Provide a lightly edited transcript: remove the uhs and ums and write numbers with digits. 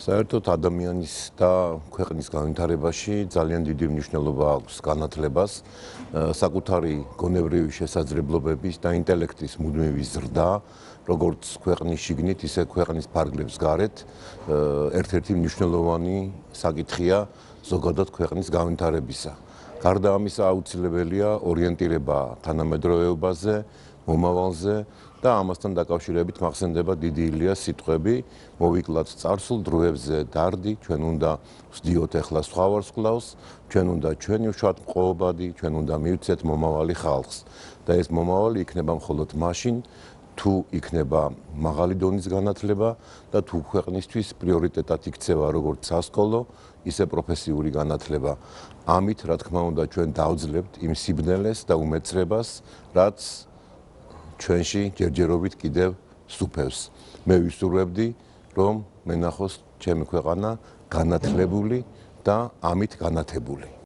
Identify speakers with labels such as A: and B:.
A: საერთოდ ადამიანის და ქვეყნის განვითარებაში ძალიან დიდი მნიშვნელობა აქვს განათლებას, საკუთარი გონებრივი შესაძლებლობების და ინტელექტის მუდმივი ზრდა, როგორც ქვეყნის შიგნით, ისე ქვეყნის ფარგლებს გარეთ, ერთ-ერთი მნიშვნელოვანი საკითხია ზოგადად ქვეყნის განვითარებისა. გარდა ამისა აუცილებელია ორიენტირება თანამედროვეობაზე, მომავალზე და ამასთან დაკავშირებით მახსენდება დიდი ილიას სიტყვები, მოვიკლათ წარსულ დროებზე დარდი, ჩვენ უნდა ვსდიოთ ახლა სხვა ვარსკვლავს, ჩვენ უნდა ჩვენი უშუალოდ ჩვენ უნდა მივცეთ მომავალი ხალხს და ეს მომავალი იქნება მხოლოდ მაშინ, თუ იქნება მაღალი დონის განათლება და თუ ქვეყნისთვის პრიორიტეტად იქცევა როგორც სასკოლო, ისე პროფესიული განათლება. ამით, რა თქმა უნდა, ჩვენ დავძლებთ იმ სიბნელეს და უმეცრებას, რაც ჩვენში ჯერჯერობით კიდევ სუფევს. მე ვისურვებდი, რომ მენახოს ჩემი ქვეყანა განათლებული და ამით განათებული.